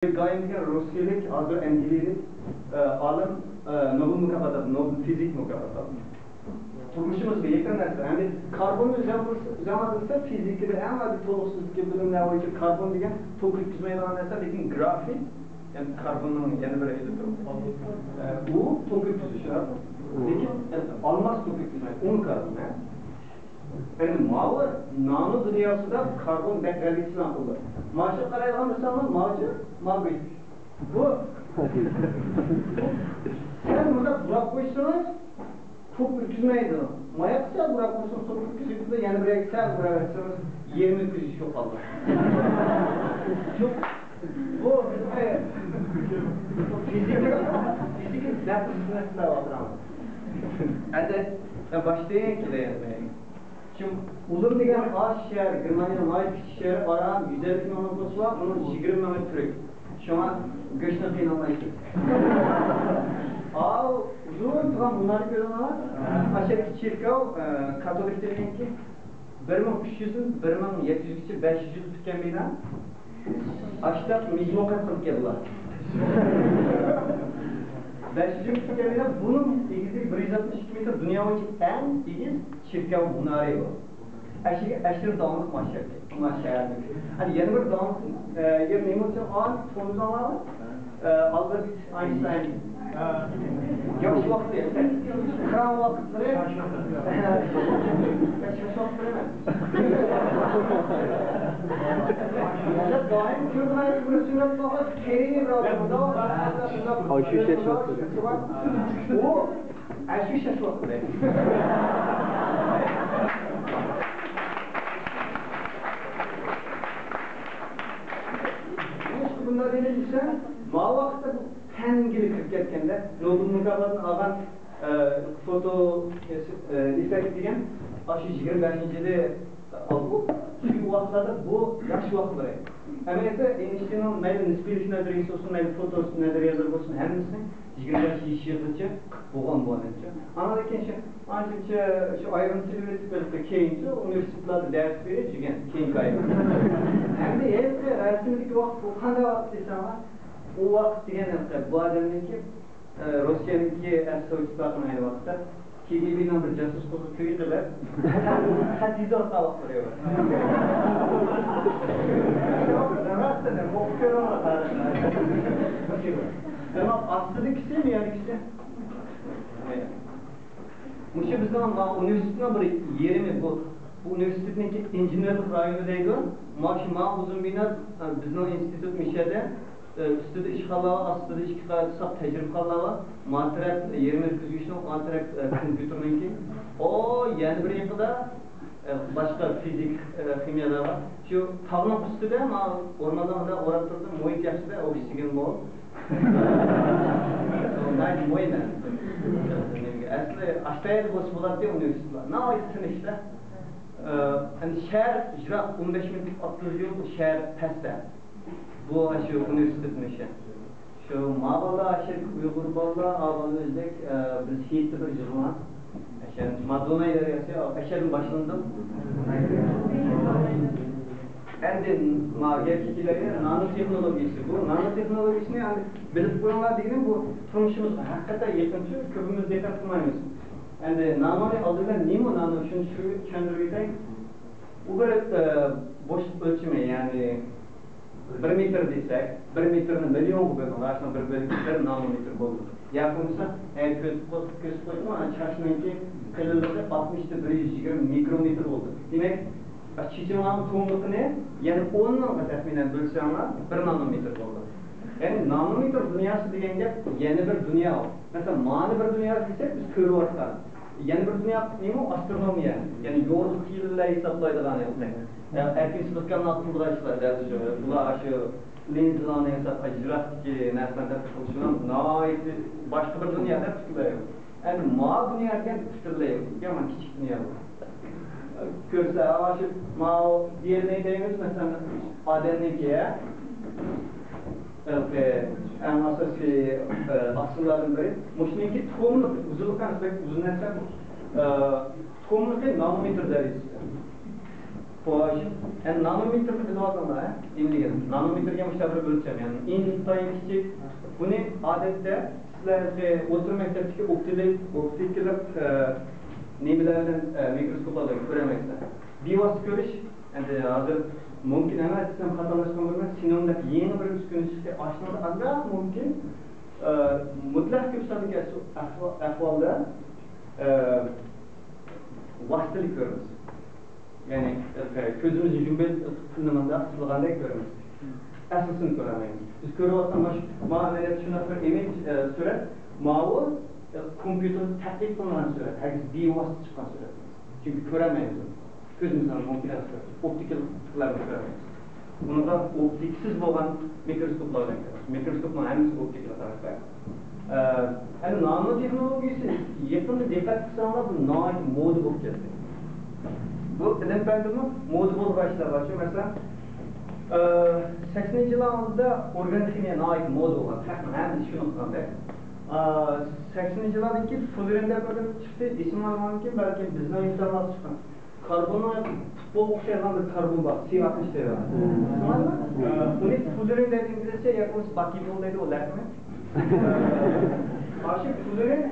Gayet Rossiyalik hazır endişeli alim Nobel mükafatı, Nobel fizik mükafatı. Turmuşumuzga yakın narsa. Yani karbonni zamanında fizikada en adi to'liqsizlikka bilimlar bo'yicha karbon degan to'q yetkazmaydigan narsa, lekin grafit, yani karbonning yana bir aytib turibdi. U to'q yetkazishlar, lekin olmos to'q yetkazmaydi, uni karbon. Yani mavi nano dünyasında karbon beklerlikçini akıllı. Maaşı karayılan insanlar maaşı mavi. Bu sen burada bırak koysanız çok ürküzmeydi. Mayak sen bırak koysanız çok ürküzmeydi. Yani buraya sen bırakırsanız 20 ürküzü çok Allah. Çok bu fizikin nefsine vatıramaz. Yani başlayın ki de yazmaya. Şimdi Ulum degan şehir, Germaniyanın küçük şehri aran 150 kilometresi var, onun 20 kilometre. Şu an göçne kıynamaydı. Uzun turan bunları görüyorlar. Aşağıdaki çirkev, Katolik demeyin ki 1300'ün 1700'ün 500 tüken beyden aşağıda mizmokat kılıp geldiler. 500 tükenmeden bunun ilgili 162 metre dünya boyunca en ilginç çirkev bunları var. Aşırı dağınık maşayar. Hani yeni bir dağınık yer neyim olsa son zamanlar Albert Einstein yaş vakti kran vakitleri yaş vakitleri daim Kürt'ün burasına bakıp kereye bırakımda aşı yaş vakti o aşı yaş vakti bunlar denilirse, ma vaxtda bu təngili kirib ketgəndə, Nobel mükafatını alğan foto effekt degan, aşı 25-ci aldı. Çünki bu vaxtlarda bu yaxşı vaxtlar. Əməliyyətdə Einstein'ın mənim nisbilik nəzəriyyəsi olsun, mənim foto nəzəriyyələri olsun, həmmisini 25 yıldıca boğan bu anınca. Anadaki şu ayrıntılı ürettiklerinde keyince üniversitelerde ders verir, keyin kaybı. Hem de evde resimdeki vakit, bu kanda vakit desem var, o vakit degenden bu adamdaki Rusya'daki astrovçularının aynı vakitte KGB'nin bir casus kozu köyü kadar hatice orta vakit veriyor. Rastladım, okuyorum ama ama aslında ikisi mi yani ikisi? Muşa bizden üniversitenin bir yeri mi bu? Bu üniversitenin injinerlik rayonundaydı. Maaşı uzun bina bizden enstitüt mişede üstüde iş kalağı, aslında iş kısa tecrübe kalağı, materyal 20 kızışın, materyal kompütürünün ki. O yeni bir yapıda başka fizik, kimyada var. Şu tavla üstüde ama ormandan da orada durdu, muhit yapıda oksijen bol. Ondan muhit ne? Aslında aşağıya bu spolatı üniversiteler. Ne ayıtsın işte? Hani şehir icra 15 minlik 30 yıl şehir peste. Bu şu üniversitenin işi. Şu Mağala aşırı Uygur Balla, Ağalı Özbek, biz Hiit'te bir jurnalı. Aşırı Madonna ile yaşıyor, aşırı başlandı. Endin gerçekleri nanoteknolojisi bu. Nanoteknolojisini yani bilip koyanlar dedim bu tanışımız hakikaten yakınçı, köpümüz dikkat kılmayız. Yani nano'yu aldığında nimo nano şunu şu kendiriyle bu böyle boşluk ölçümü yani 1 metre desek, 1 metrenin milyon kubikten aslında bir nanometre buldu. Yapımsa eğer kötü koyduğum an çarşınınki kalorileri 60'ta 120 mikrometre oldu. Demek çiçeğin çoğunluğu ne? Yani 10'dan tahminen bölsenler 1 nanometre oldu. Yani nanometre dünyası degende yeni bir dünya var. Mesela mani bir dünya desek biz körü ortak. Yeni bir dünya neymi? Astronomi yani. Yani yoruluk yılıyla hesaplaydıgan yani. Erkin sınıfkan altındaşlar derdi şöyle. Bunlar aşı lenzlerini hesap acıraktaki nersanlar tutuluşunan naiti başka bir dünyada tutuluyor. Yani ma dünyayken tutuluyor. Yaman küçük dünya bu. Görse aşı ma diğerine değiniz mesela Adem'inkiye en asası asılların biri. Muşninki tohumluk, uzunluktan uzun etsen tohumluk nanometre derecesi. Poğaçı. Yani nanometrni bilib olganlar, endi nanometrga mushtabir o'lcham, ya'ni intayin kichik. Buni odatda sizlar o'rta maktabdagi optik nelar bilan mikroskoplarda ko'ramaysizlar. Bevosita ko'rish endi hozir mumkin emas, desam xatolashgan bo'lmas. Sinovdagi yangi bir uskunaga oshnada aniq mumkin. Mutlaq ko'p sonli ahvolda vaqtlik ko'ramiz. Yani közümüzü cümbel kılınmanda sılğanday görürüz. Asılsını göremeyiz. Biz görüyorsan mağazada şuna bir image surat, mavi kompüter taklif kılınan surat, herkes biyovası çıkan surat. Çünkü göremeyiz onu. Gözümüzden mümkün asıl, optiklerle göremeyiz. Bunu da optiksiz olan mikroskoplardan görürüz. Mikroskopların hepsi optikler tarafı. Yani nanoteknolojisi yakında dikkat kısalına bu nanoit modu bulup geldi. Bu bilim fəndimi moda bo'lib başladı. Mesela 80-ci illərdə orqanik kimiyaya aid moda olan, həmin şunu oxuanda 80-ci illərdən ki Fuller'də qədər çıxdı, isim almalı ki, bəlkə bizdən insanlar çıxan. Karbonu futbol oxşayan bir karbon var, C60 deyir. Bunu Fuller'in İngilizcə yaxınız bakibol deyir, o ləhmi. Aşıq Fuller'in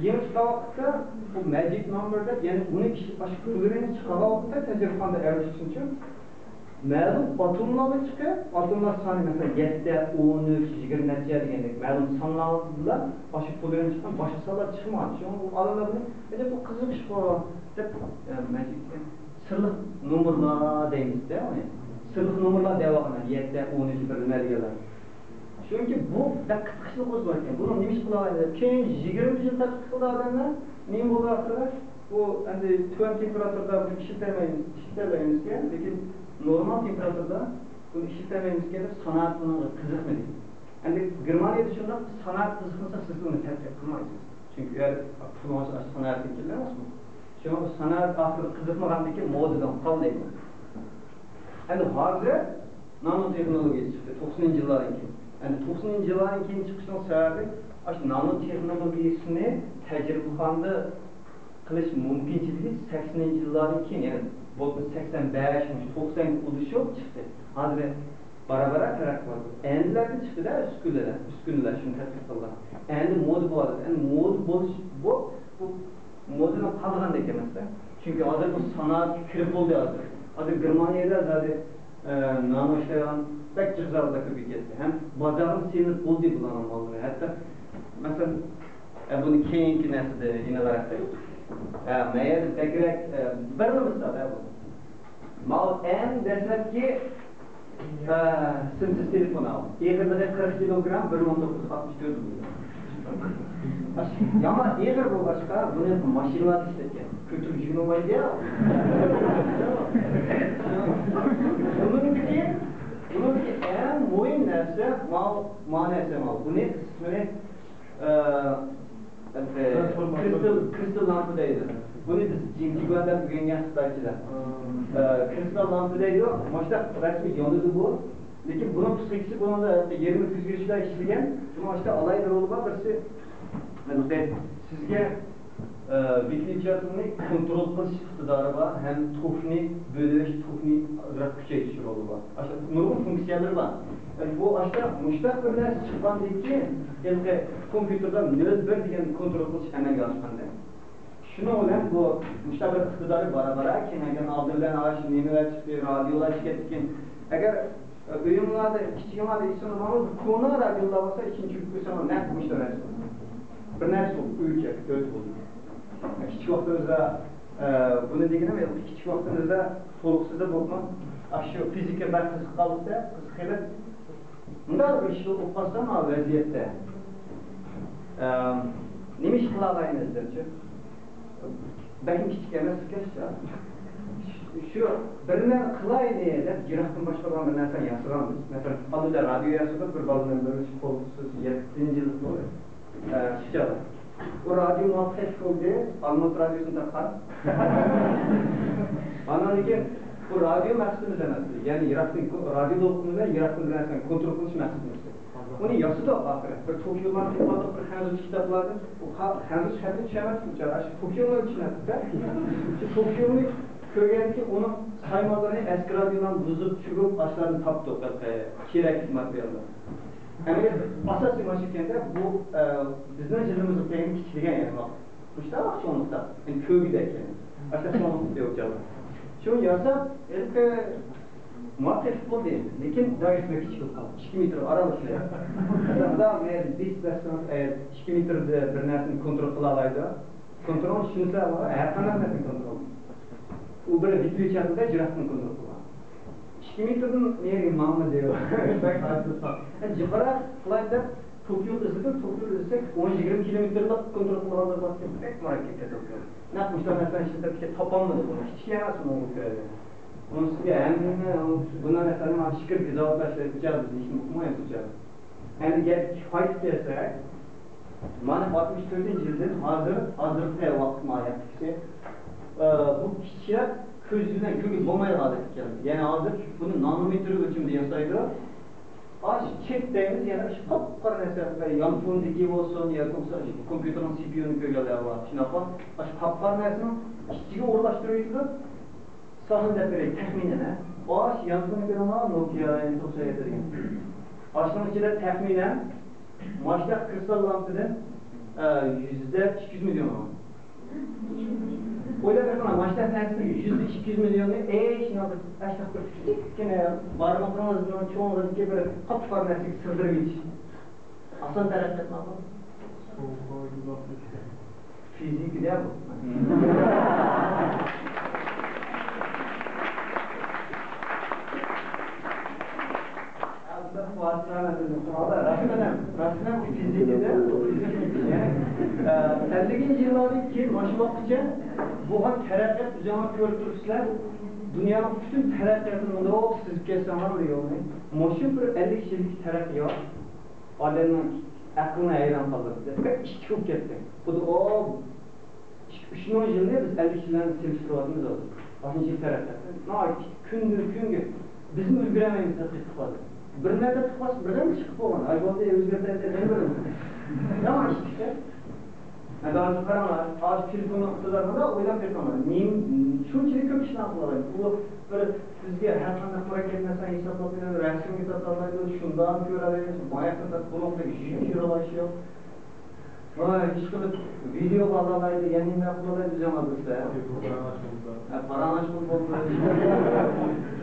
yeni çıkavaqda bu magic number'da, yani bunu aşıq Fuller'in çıkavaqda təcrübanda erişsinçi məlum atomlarla çıxır, atomlar sani mesela 7, 13, 20 nəticə degendek məlum sanlarla aşıq Fuller'in çıxan başqa sallar çıxmadı. Çünki bu adamlar bunu, bu qızıq iş bu, magic sırlıq numurlar deyimiz de, sırlıq numurlar devamlı 7, 13 bir nəticələr. Çünkü bu da kıtqışlı qo'zg'ayotgan. Buni nima ish qiladi? Keyin 20 yil tadqiq qildi odamlar. Nima bo'lyapti? Bu endi tuvan temperaturada buni ishlatamaymiz-ki, lekin normal temperaturada buni ishlatamaymiz-ki deb sanoat buni qiziqmaydi. Endi Germaniyada shunday sanoat qiziqmasa siz uni tadqiq qilmaysiz. Chunki ular pulni sanoat ekanlar-ku. Shuning sanoat oxiri qiziqmagandiki modadan qolmaydi. Endi hozir nanotexnologiya chiqdi 90-yillardan keyin. Yani 90'ın yılların keyin çıkışının sebebi aslında nanoteknolojisini tecrübexanda qilish mumkinchiligi 80'ın yılların keyin, yani bu 85, 90 oluşup çıktı. Hozir bara-bara taraqqiy qildi. Endilarda chiqdi-da uskunalar shuni tadqiq qildi. Endi moda bo'ladi. Endi moda bo'lish bu modadan qolgandek emas-da. Chunki hozir bu sanoat kirib bo'ldi hozir. Hozir Germaniyada hozir nano ishlagan pek cihazlarda köpük etti. Hem bazarın sinir buldu bulanan malları. Hatta mesela bunu keyinki nesli yine karakter. Meğer tekrek bir misal bu. Mal en destekki simsiz telefon al. Eğerde 40 kilogram 1964 ama eğer bu başka bunu maşinler işletken kötü olmayı ya. Bunun en mühim nerse manası mal. Bunu ismini kristal lampudaydı. Bunu biz Cimcigönder bugün Xitoychilar. Kristal lampudaydı. Başta resmi yanıdı bu. Lekin bunun psixisi bunun da 20 yüzgüçler işleyen. Şunu işte alaylar olup birisi sizge Wikileaks'ni kontrol qilish iqtidori bor, ham to'pni bo'lish, to'pni kuchaytirish roli bor. Aslida nurg'un funksiyalar bor. Bu aslida mushtaq bir narsa chiqqandan keyin endi kompyuterda 0,1 degan kontrol qilish amalga oshganda. Shuni bilan bu mushtaq bir iqtidori bara-bara keyin oldindan ana shu nimalar chiqdi, radiolar chiqdi. Agar uyimlarda kichiklarda ishini bo'lsa, kona radiolar bo'lsa, ikkinchi ko'rsam naq mushtaq bir narsa o'lchak, to'rt bo'ldi. Kichik vaqtimizda buni deganim yo'q. Kichik vaqtimizda to'liqsizda bo'lgan, shu fizika bir qiziq qolsa, qiziqib bunday bir ish o'qmasam vaziyatda nima ish qila olaymiz-chi? Balki kichik emas ekan. Shu bir narsa qilaylik deb jiroqdan boshqa bir narsa yasaganmiz. Masalan, hozirda radio yasab bir boladan bir qo'lsiz 7-yil bo'ldi. Chiqadi. O radyo muhabbet oldu, Almat Radyosu'nda taqqan. Anladaki bu radyo məqsədimiz emasdi. Yəni Irak'ın radyo okumunda Irak'ın bilen kontrol qilish məqsədimizdi. Onu yası da axırı. Bir Tokyo'dan kitablar, bir Hanzuç kitaplardı. O Hanzuç hərbi çəmət uçar. Aşı Tokyo'dan içinədir. Şu Tokyo'nun Köydeki onun saymalarını eski radyodan buzup çıkıp aşağıdan taptık kerakli materyallar. Yani asası maşikende bu bizim jilimiz benim kiçiliğe yani bak. İşte bak çoğunlukta. Yani köydeki. Aşağı çoğunlukta yok canım. Şu yasa ilk muhakkak futbol değil. Lekin daha gitmek için kaldı. 2 metre aralıklı. Daha eğer 2 metrede bir nersini kontrol kılalaydı. Kontrol şunsa var. Her kanal nersini kontrol. U bir video çatında jirafını kontrol kılan. 2 metreden neye mamma diyor. Ben karşısında. Yani cıpara flight'da Tokyo'da ısısak 10-20 kilometrede kontrol kılanlar bakıyor. Pek harekette Tokyo. Ne yapmışlar mesela şimdi bir şey tapanmadı bunu. Hiç yenemezsin onu köyde. Onun üstüne hem buna mesela şükür güzellikler yapacağız biz işini okumayı tutacağız. Yani gel fight desek, bana 64. yıldır hazırlıkta vakit yaptık ki bu kişiler közünden kökü bombayla hazır geldi. Yani hazır bunu nanometre ölçümde yasaydı. Aç çektiğimiz yani şu kapkara mesela yanfondaki olsun ya da kompüterin CPU'nun kögeleri var. Şimdi yapalım. Aç kapkara mesela işçiye uğraştırıyordu. Sahında böyle tahminen o aş yansını göre ama Nokia'nın çok şey yedirgen. Aşının içinde tahminen maçta kristal lampının %200 milyon var. Öyle bir zaman maçta tahmini %200 milyonu şimdi adı aşağı bir küçük gene parmaklarımızdan çoğunluğu ki böyle kapı farnesik sırdırıp hiç. Aslan taraf etme ama. Fizik de bu. Rasmen bu fizikte, yani 50. yıllardaki maşımaklıca bu han terakkat üzerine körtürüsler dünyanın bütün terakkatında o siz kesanlar diyor. Maşın bir 50 kişilik terakki var. Adamın aklına hayran kalır. Pek iş çok gitti. Bu da o 3. yılda biz 50 kişilerin siliştiriyordumuz oldu. 6. terakkat. Küngü bizim ülgüremeyiz tatlık kaldı. Bir nerede tıkmaz, birden mi çıkıp olan? Aybolda özgürlükte ne böyle mi? Ne var işte? Yani daha önce karanlar, ağaç telefonu kısalarında oylan telefonlar. Şunçili kök işini atmalar. Bu böyle sizge her tane para gelmesen hesaplatmayla, reaksiyon hesaplatmayla, şundan görebiliriz, bayakta da bu noktaya şişir ulaşıyor. Vay, hiç kılıp video bağlamaydı, yeniden yapmaları düzenladı işte. Para anlaşmalı oldu.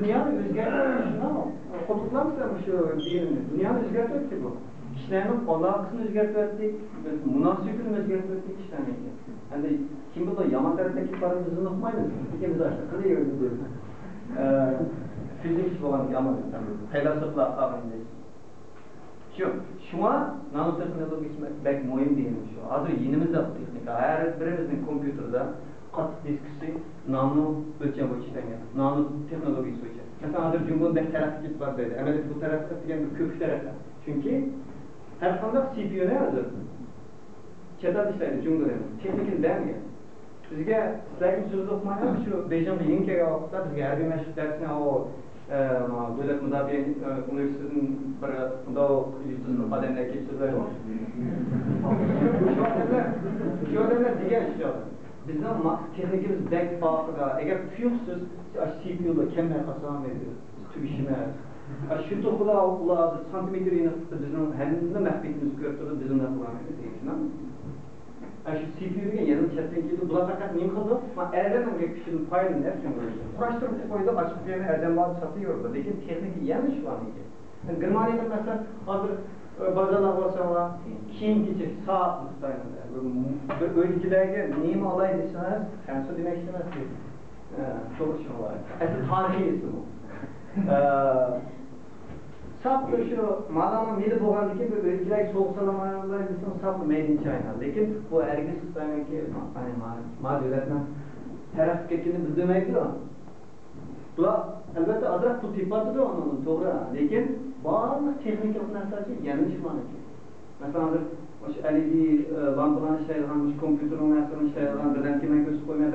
Dünyanın özgürlüğü ama koduklanmışlar şu diyelim. Dünyanın özgürlüğü bu. İşlerinin alakasını özgürlüğü, münasibetini özgürlüğü işlerine. Yani kim bu da yaman taraftaki para bizim okumayız. İkimiz aşağı kılı yiyoruz diyoruz. Fizik olan yaman felasıfla ağırındayız. Şuna nanoteknoloji pek mühim değil şu. Hazır yenimiz de teknik. Her birimizin kompüterde kat diskisi nano ölçem ölçüden nano teknolojisi ölçem. Mesela hazır cumhurun bir terakit var dedi. Emelik bu terakit diyen bir kök terakit. Çünkü her konuda CPU ne hazır? Çetat işlerinde cumhurun teknikin değil mi? Bizge sizlerkin sözü okumayla şu Beycan'da yeni kere okuda bizge her bir meşhur dersine o Devlet Müdafiye Üniversitesi'nin bir yüzünün ademler geçirdiler var. Şu ademler diğer şey var. Bizim teknikimiz bek farkında. Eğer tüyüksüz, CPU'da kemler kasan veriyor. Tübüşüme. Şu topuda okula santimetre yine bizim hem de mehbetimiz gördüğü bizim de kullanıyoruz. Şu CPU'ya yanı çetin bular fakat neyim kaldı? Ama Erdem'in bir kişinin payını nereden görüyorsun? Uğraştırıp koydu, açıp yerine Erdem bazı satıyordu. Lakin teknik yanlış var mıydı? Yani Germanya'da mesela hazır bazalar varsa var, kim geçecek saat mıstayında. Ölçülerge neyim olaydı istemez, kensi demek istemez ki. Çok şey var. Aslında tarihi isim bu. Saplı şu madama mide boğandaki bir ülkeler soğuk salamalar bizim saplı made in China. Lakin bu ergi sistemdeki hani devletden taraf geçini bildirmeydi o. Bular elbette adrak bu tipadı da onun doğru. Lakin bazı teknik yapılanlar yanlış var. Mesela LED lampaların işleyilmiş, kompüterin işleyilmiş, birden kime göz koymaya